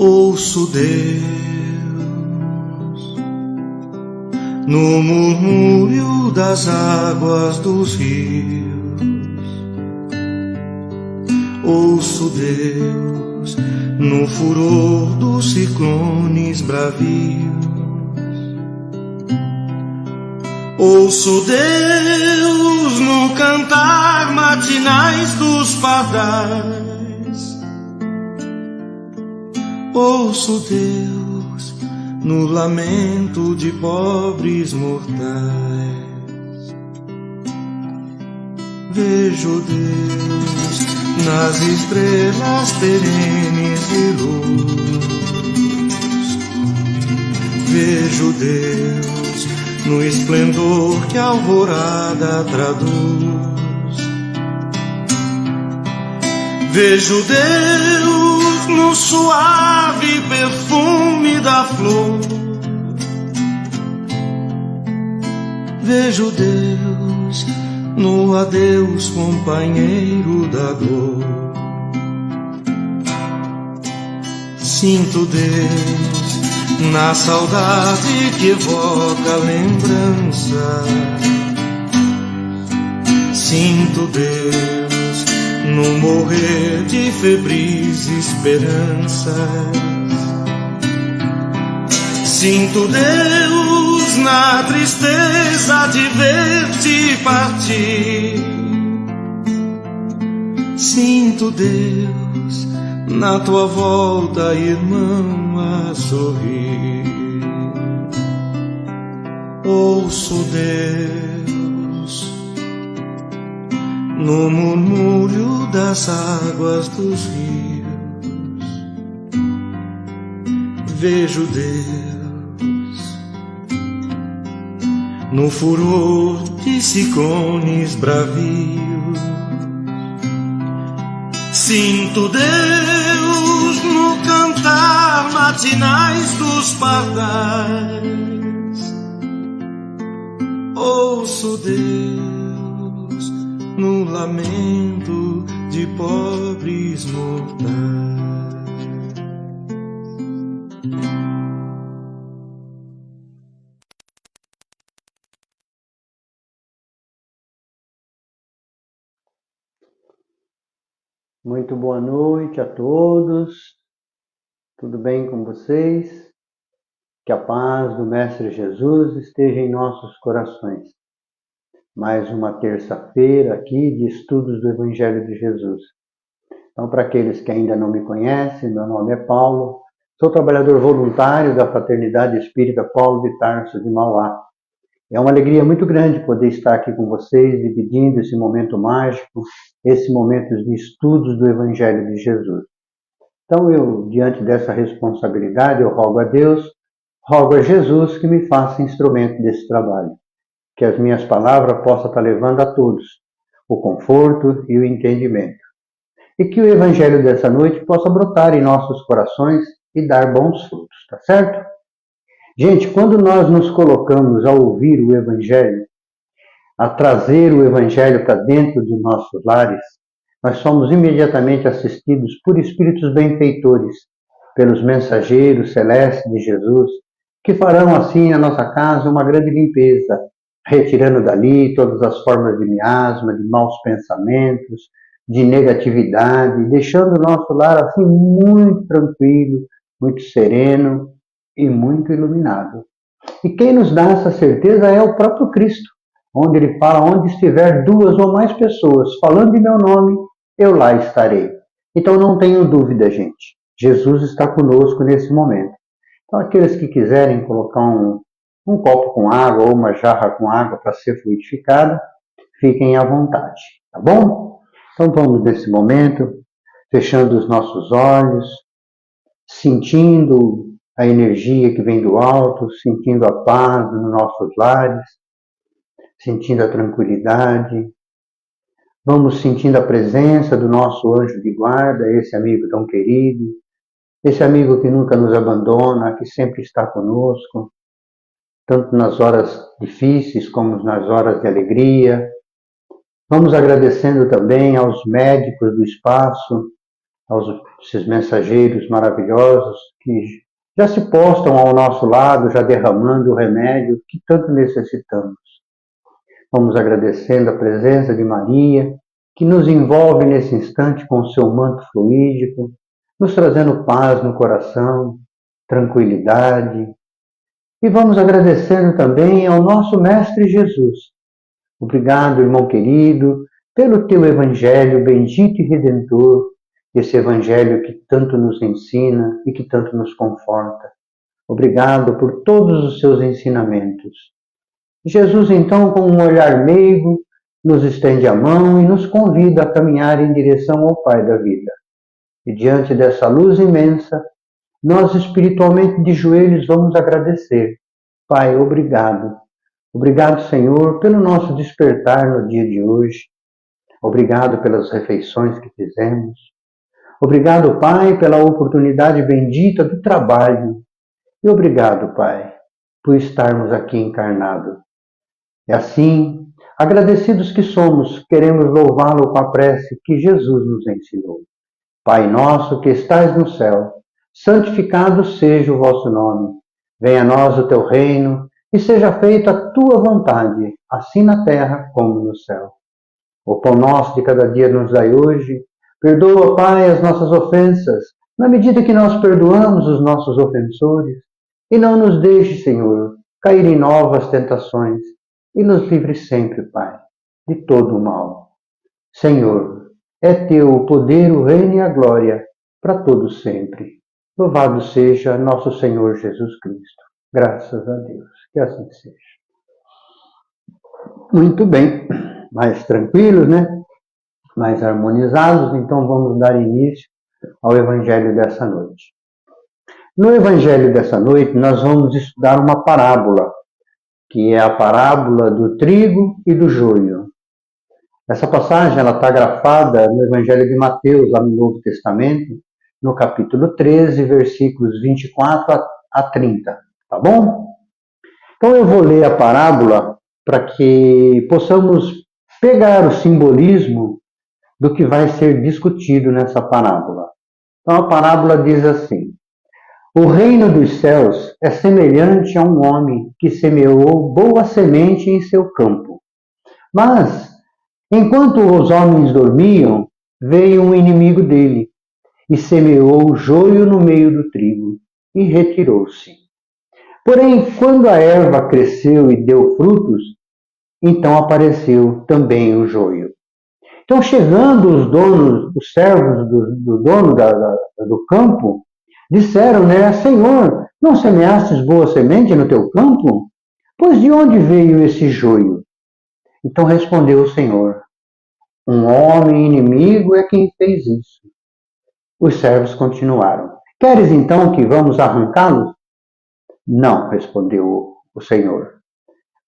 Ouço Deus no murmúrio das águas dos rios. Ouço Deus no furor dos ciclones bravios. Ouço Deus no cantar matinais dos pardais. Ouço Deus no lamento de pobres mortais. Vejo Deus nas estrelas perenes de luz. Vejo Deus no esplendor que a alvorada traduz. Vejo Deus no suave perfume da flor. Vejo Deus no adeus companheiro da dor. Sinto Deus na saudade que evoca a lembrança. Sinto Deus no morrer de febris esperanças. Sinto Deus na tristeza de ver-te partir. Sinto Deus na tua volta, irmão, a sorrir. Ouço Deus no murmúrio das águas dos rios. Vejo Deus no furor de ciclones bravios. Sinto Deus no cantar matinais dos pardais. Ouço Deus no lamento de pobres mortais. Muito boa noite a todos, tudo bem com vocês? Que a paz do Mestre Jesus esteja em nossos corações. Mais uma terça-feira aqui de estudos do Evangelho de Jesus. Então, para aqueles que ainda não me conhecem, meu nome é Paulo, sou trabalhador voluntário da Fraternidade Espírita Paulo de Tarso de Mauá. É uma alegria muito grande poder estar aqui com vocês, dividindo esse momento mágico, esse momento de estudos do Evangelho de Jesus. Então eu, diante dessa responsabilidade, eu rogo a Deus, rogo a Jesus que me faça instrumento desse trabalho. Que as minhas palavras possam estar levando a todos o conforto e o entendimento. E que o Evangelho dessa noite possa brotar em nossos corações e dar bons frutos, tá certo? Gente, quando nós nos colocamos a ouvir o Evangelho, a trazer o Evangelho para dentro dos nossos lares, nós somos imediatamente assistidos por espíritos benfeitores, pelos mensageiros celestes de Jesus, que farão assim na nossa casa uma grande limpeza, retirando dali todas as formas de miasma, de maus pensamentos, de negatividade, deixando o nosso lar assim muito tranquilo, muito sereno e muito iluminado. E quem nos dá essa certeza é o próprio Cristo, onde ele fala, onde estiver duas ou mais pessoas falando em meu nome, eu lá estarei. Então não tenham dúvida, gente, Jesus está conosco nesse momento. Então aqueles que quiserem colocar um copo com água ou uma jarra com água para ser fluidificada, fiquem à vontade, tá bom? Então vamos nesse momento, fechando os nossos olhos, sentindo a energia que vem do alto, sentindo a paz nos nossos lares, sentindo a tranquilidade. Vamos sentindo a presença do nosso anjo de guarda, esse amigo tão querido, esse amigo que nunca nos abandona, que sempre está conosco, tanto nas horas difíceis como nas horas de alegria. Vamos agradecendo também aos médicos do espaço, aos esses mensageiros maravilhosos que já se postam ao nosso lado, já derramando o remédio que tanto necessitamos. Vamos agradecendo a presença de Maria, que nos envolve nesse instante com o seu manto fluídico, nos trazendo paz no coração, tranquilidade. E vamos agradecendo também ao nosso Mestre Jesus. Obrigado, irmão querido, pelo teu Evangelho bendito e redentor, esse Evangelho que tanto nos ensina e que tanto nos conforta. Obrigado por todos os seus ensinamentos. Jesus, então, com um olhar meigo, nos estende a mão e nos convida a caminhar em direção ao Pai da vida. E diante dessa luz imensa, nós espiritualmente de joelhos vamos agradecer. Pai, obrigado. Obrigado, Senhor, pelo nosso despertar no dia de hoje. Obrigado pelas refeições que fizemos. Obrigado, Pai, pela oportunidade bendita do trabalho. E obrigado, Pai, por estarmos aqui encarnados. E assim, agradecidos que somos, queremos louvá-lo com a prece que Jesus nos ensinou. Pai nosso que estais no céu, santificado seja o vosso nome. Venha a nós o teu reino e seja feita a tua vontade, assim na terra como no céu. O pão nosso de cada dia nos dai hoje. Perdoa, Pai, as nossas ofensas, na medida que nós perdoamos os nossos ofensores. E não nos deixe, Senhor, cair em novas tentações. E nos livre sempre, Pai, de todo o mal. Senhor, é teu o poder, o reino e a glória, para todos sempre. Louvado seja nosso Senhor Jesus Cristo. Graças a Deus. Que assim seja. Muito bem. Mais tranquilos, né? Mais harmonizados. Então vamos dar início ao Evangelho dessa noite. No Evangelho dessa noite, nós vamos estudar uma parábola, que é a parábola do trigo e do joio. Essa passagem está grafada no Evangelho de Mateus, lá no Novo Testamento, no capítulo 13, versículos 24 a 30. Tá bom? Então eu vou ler a parábola para que possamos pegar o simbolismo do que vai ser discutido nessa parábola. Então a parábola diz assim: o reino dos céus é semelhante a um homem que semeou boa semente em seu campo. Mas, enquanto os homens dormiam, veio um inimigo dele e semeou joio no meio do trigo e retirou-se. Porém, quando a erva cresceu e deu frutos, então apareceu também o joio. Então, chegando os servos do dono do campo, disseram, né, Senhor, não semeastes boa semente no teu campo? Pois de onde veio esse joio? Então respondeu o Senhor, um homem inimigo é quem fez isso. Os servos continuaram, queres então que vamos arrancá-los? Não, respondeu o Senhor,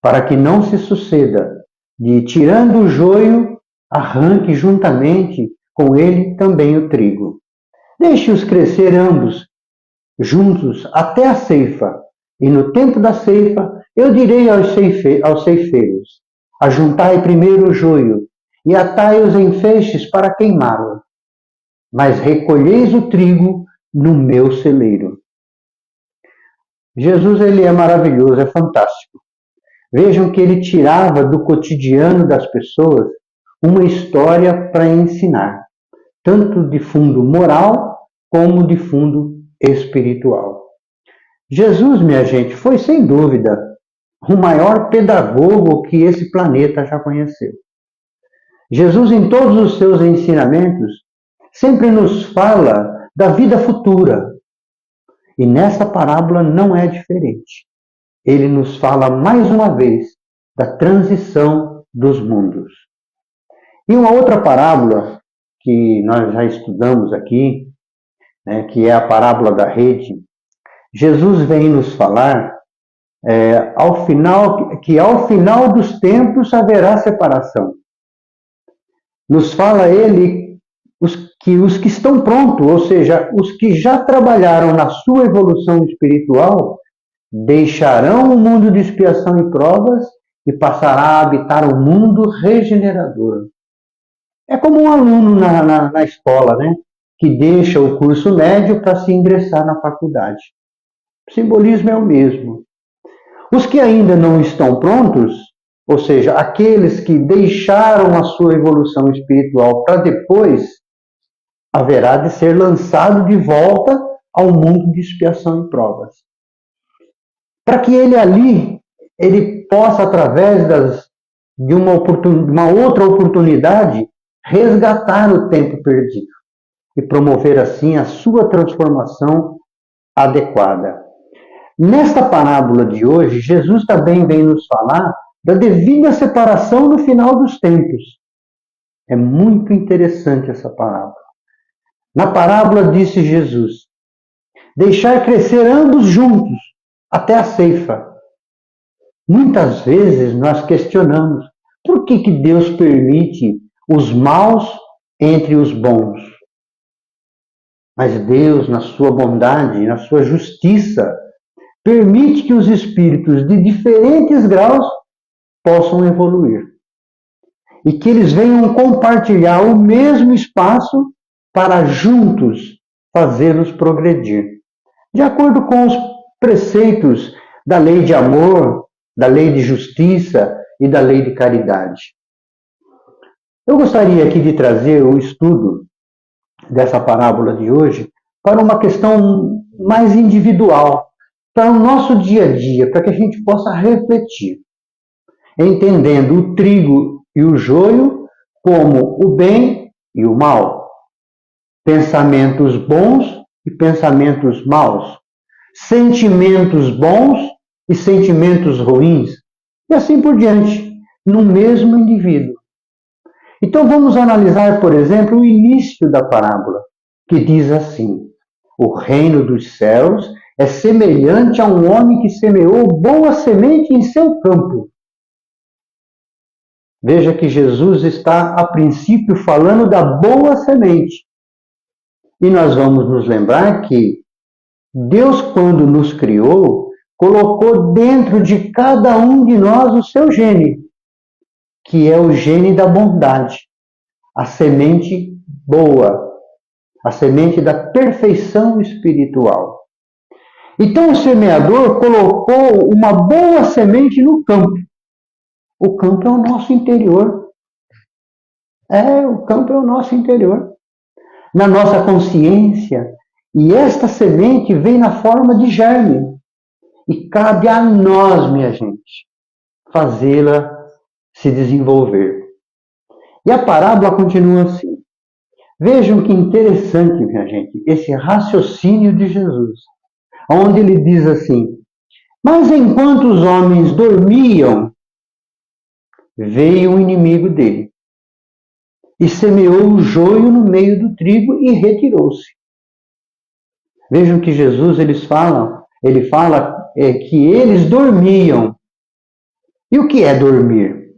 para que não se suceda de, tirando o joio, arranque juntamente com ele também o trigo. Deixe-os crescer ambos juntos até a ceifa, e no tempo da ceifa eu direi aos ceifeiros, ajuntai primeiro o joio e atai-os em feixes para queimá-lo, mas recolheis o trigo no meu celeiro. Jesus, ele é maravilhoso, é fantástico. Vejam que ele tirava do cotidiano das pessoas uma história para ensinar, tanto de fundo moral como de fundo espiritual. Jesus, minha gente, foi sem dúvida o maior pedagogo que esse planeta já conheceu. Jesus, em todos os seus ensinamentos, sempre nos fala da vida futura. E nessa parábola não é diferente. Ele nos fala mais uma vez da transição dos mundos. E uma outra parábola que nós já estudamos aqui, né, que é a parábola da rede, Jesus vem nos falar ao final dos tempos haverá separação. Nos fala ele os que estão prontos, ou seja, os que já trabalharam na sua evolução espiritual, deixarão o mundo de expiação e provas e passará a habitar o mundo regenerador. É como um aluno na escola, né? que deixa o curso médio para se ingressar na faculdade. O simbolismo é o mesmo. Os que ainda não estão prontos, ou seja, aqueles que deixaram a sua evolução espiritual para depois, haverá de ser lançado de volta ao mundo de expiação e provas. Para que ele possa, através de uma outra oportunidade, resgatar o tempo perdido e promover assim a sua transformação adequada. Nesta parábola de hoje, Jesus também vem nos falar da devida separação no final dos tempos. É muito interessante essa parábola. Na parábola disse Jesus: deixar crescer ambos juntos até a ceifa. Muitas vezes nós questionamos por que Deus permite os maus entre os bons. Mas Deus, na sua bondade, na sua justiça, permite que os espíritos de diferentes graus possam evoluir. E que eles venham compartilhar o mesmo espaço para juntos fazê-los progredir. De acordo com os preceitos da lei de amor, da lei de justiça e da lei de caridade. Eu gostaria aqui de trazer o estudo dessa parábola de hoje para uma questão mais individual, para o nosso dia a dia, para que a gente possa refletir, entendendo o trigo e o joio como o bem e o mal, pensamentos bons e pensamentos maus, sentimentos bons e sentimentos ruins, e assim por diante, no mesmo indivíduo. Então vamos analisar, por exemplo, o início da parábola, que diz assim: o reino dos céus é semelhante a um homem que semeou boa semente em seu campo. Veja que Jesus está, a princípio, falando da boa semente. E nós vamos nos lembrar que Deus, quando nos criou, colocou dentro de cada um de nós o seu gene, que é o gene da bondade, a semente boa, a semente da perfeição espiritual. Então o semeador colocou uma boa semente no campo. O campo é o nosso interior. O campo é o nosso interior. Na nossa consciência. E esta semente vem na forma de germe. E cabe a nós, minha gente, fazê-la se desenvolver. E a parábola continua assim. Vejam que interessante, minha gente, esse raciocínio de Jesus, onde ele diz assim: mas enquanto os homens dormiam, veio o inimigo dele e semeou o joio no meio do trigo e retirou-se. Vejam que Jesus ele fala que eles dormiam. E o que é dormir?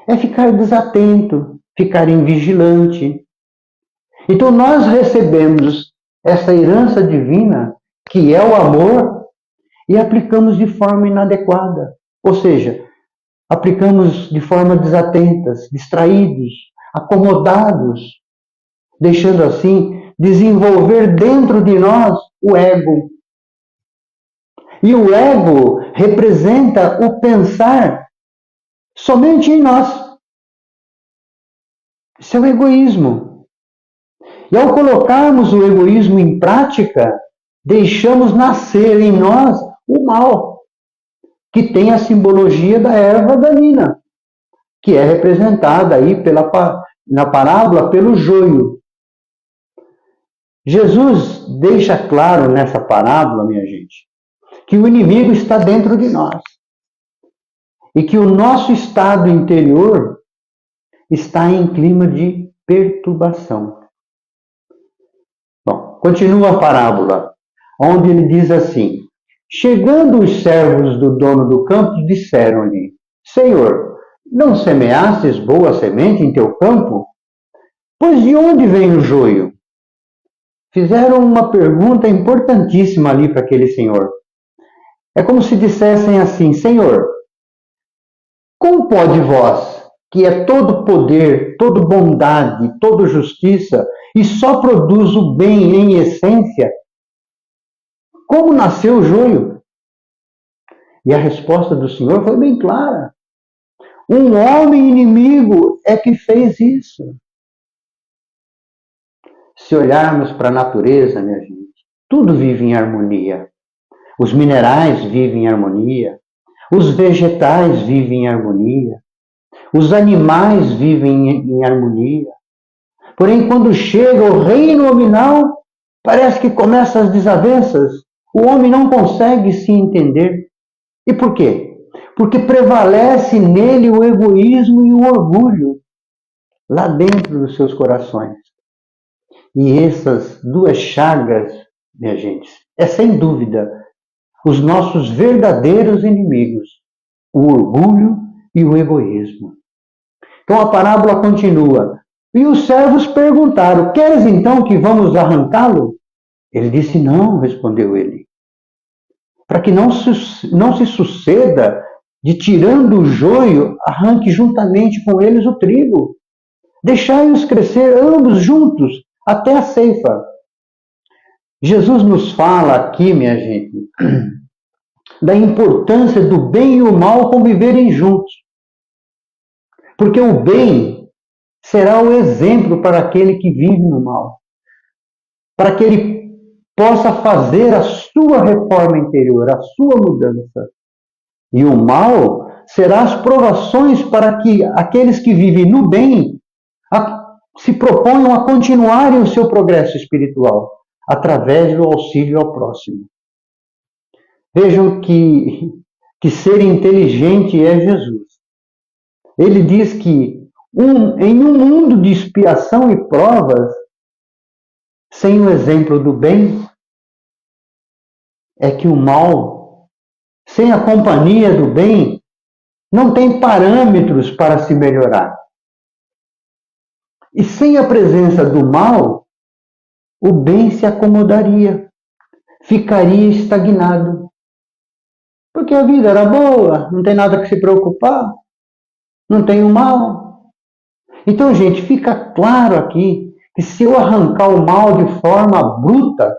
É ficar desatento, ficar invigilante. Então nós recebemos essa herança divina, que é o amor, e aplicamos de forma inadequada. Ou seja, aplicamos de forma desatentas, distraídos, acomodados, deixando assim desenvolver dentro de nós o ego. E o ego representa o pensar somente em nós. Isso é o egoísmo. E ao colocarmos o egoísmo em prática, deixamos nascer em nós o mal, que tem a simbologia da erva daninha, que é representada aí na parábola pelo joio. Jesus deixa claro nessa parábola, minha gente, que o inimigo está dentro de nós e que o nosso estado interior está em clima de perturbação. Bom, continua a parábola, onde ele diz assim: chegando os servos do dono do campo, disseram-lhe: Senhor, não semeastes boa semente em teu campo? Pois de onde vem o joio? Fizeram uma pergunta importantíssima ali para aquele senhor. É como se dissessem assim: Senhor, como pode vós, que é todo poder, toda bondade, toda justiça, e só produz o bem em essência, como nasceu o joio? E a resposta do Senhor foi bem clara. Um homem inimigo é que fez isso. Se olharmos para a natureza, minha gente, tudo vive em harmonia. Os minerais vivem em harmonia, os vegetais vivem em harmonia, os animais vivem em harmonia. Porém, quando chega o reino nominal, parece que começam as desavenças. O homem não consegue se entender. E por quê? Porque prevalece nele o egoísmo e o orgulho, lá dentro dos seus corações. E essas duas chagas, minha gente, é sem dúvida os nossos verdadeiros inimigos, o orgulho e o egoísmo. Então a parábola continua. E os servos perguntaram, queres então que vamos arrancá-lo? Ele disse, não, respondeu ele. Para que não se suceda de tirando o joio, arranque juntamente com eles o trigo. Deixai-os crescer ambos juntos até a ceifa. Jesus nos fala aqui, minha gente, da importância do bem e o mal conviverem juntos. Porque o bem será o exemplo para aquele que vive no mal. Para que ele possa fazer a sua reforma interior, a sua mudança. E o mal será as provações para que aqueles que vivem no bem se proponham a continuarem o seu progresso espiritual através do auxílio ao próximo. Vejam que ser inteligente é Jesus. Ele diz que em um mundo de expiação e provas, sem o exemplo do bem, é que o mal, sem a companhia do bem, não tem parâmetros para se melhorar. E sem a presença do mal, o bem se acomodaria, ficaria estagnado. Porque a vida era boa, não tem nada que se preocupar, não tem o mal. Então, gente, fica claro aqui que se eu arrancar o mal de forma bruta,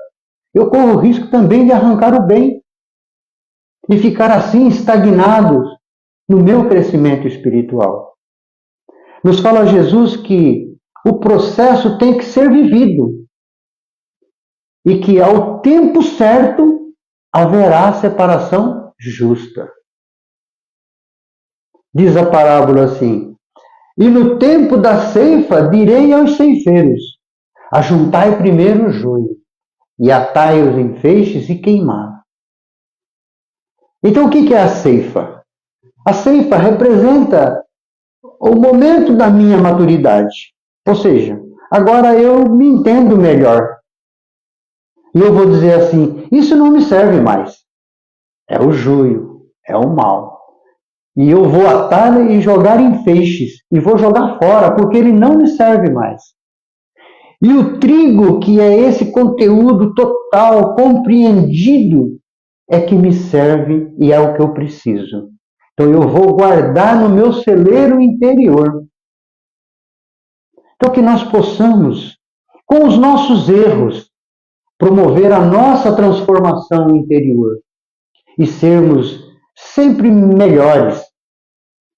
eu corro o risco também de arrancar o bem e ficar assim estagnados no meu crescimento espiritual. Nos fala Jesus que o processo tem que ser vivido e que ao tempo certo haverá separação justa. Diz a parábola assim, e no tempo da ceifa direi aos ceifeiros, ajuntai primeiro o joio e atai-os em feixes e queimai. Então o que é a ceifa? A ceifa representa o momento da minha maturidade. Ou seja, agora eu me entendo melhor. E eu vou dizer assim, isso não me serve mais. É o joio, é o mal. E eu vou atar e jogar em feixes. E vou jogar fora, porque ele não me serve mais. E o trigo, que é esse conteúdo total, compreendido, é que me serve e é o que eu preciso. Então eu vou guardar no meu celeiro interior. Então que nós possamos, com os nossos erros, promover a nossa transformação interior e sermos sempre melhores,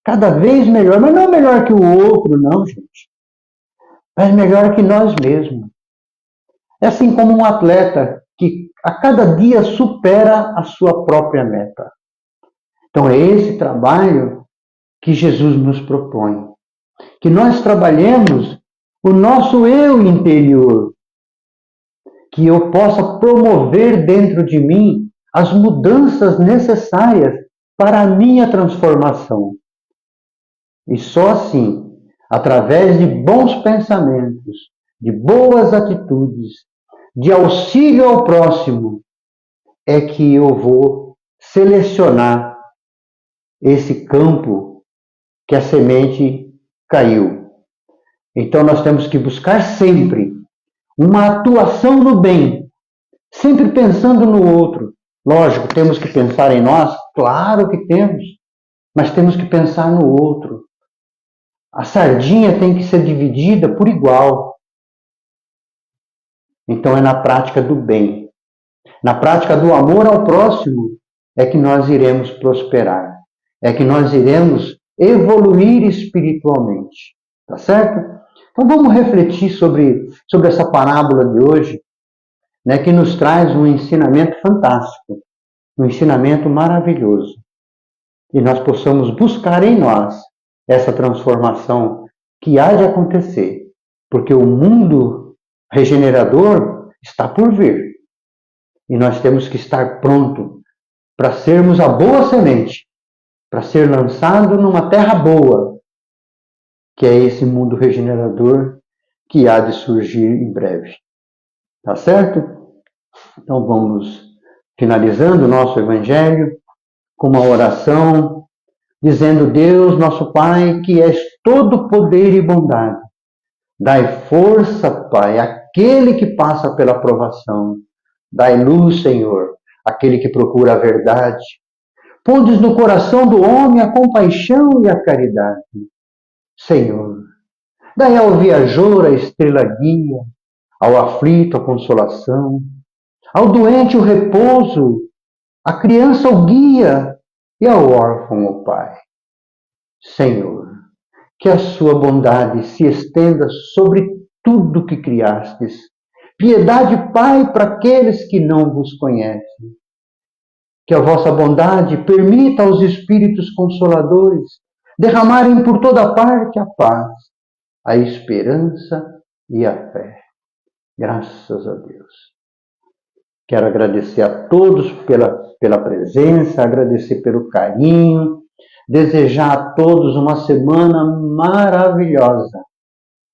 cada vez melhor, mas não melhor que o outro, não, gente, mas melhor que nós mesmos. É assim como um atleta que a cada dia supera a sua própria meta. Então é esse trabalho que Jesus nos propõe, que nós trabalhemos o nosso eu interior, que eu possa promover dentro de mim as mudanças necessárias para a minha transformação. E só assim, através de bons pensamentos, de boas atitudes, de auxílio ao próximo, é que eu vou selecionar esse campo que a semente caiu. Então nós temos que buscar sempre uma atuação no bem, sempre pensando no outro. Lógico, temos que pensar em nós? Claro que temos, mas temos que pensar no outro. A sardinha tem que ser dividida por igual. Então é na prática do bem, na prática do amor ao próximo, é que nós iremos prosperar, é que nós iremos evoluir espiritualmente. Tá certo? Então vamos refletir sobre essa parábola de hoje, né, que nos traz um ensinamento fantástico, um ensinamento maravilhoso. E nós possamos buscar em nós essa transformação que há de acontecer, porque o mundo regenerador está por vir. E nós temos que estar pronto para sermos a boa semente, para ser lançado numa terra boa, que é esse mundo regenerador que há de surgir em breve. Tá certo? Então vamos finalizando o nosso Evangelho com uma oração, dizendo: Deus, nosso Pai, que és todo poder e bondade, dai força, Pai, àquele que passa pela provação. Dai luz, Senhor, àquele que procura a verdade. Pondes no coração do homem a compaixão e a caridade. Senhor, dai ao viajor a estrela guia, ao aflito a consolação, ao doente o repouso, à criança o guia e ao órfão o Pai. Senhor, que a sua bondade se estenda sobre tudo que criastes. Piedade, Pai, para aqueles que não vos conhecem. Que a vossa bondade permita aos Espíritos Consoladores derramarem por toda parte a paz, a esperança e a fé. Graças a Deus. Quero agradecer a todos pela presença, agradecer pelo carinho, desejar a todos uma semana maravilhosa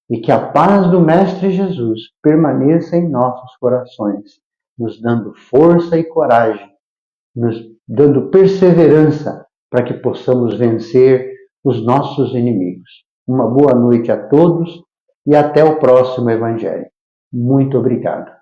e que a paz do Mestre Jesus permaneça em nossos corações, nos dando força e coragem, nos dando perseverança para que possamos vencer os nossos inimigos. Uma boa noite a todos e até o próximo Evangelho. Muito obrigado.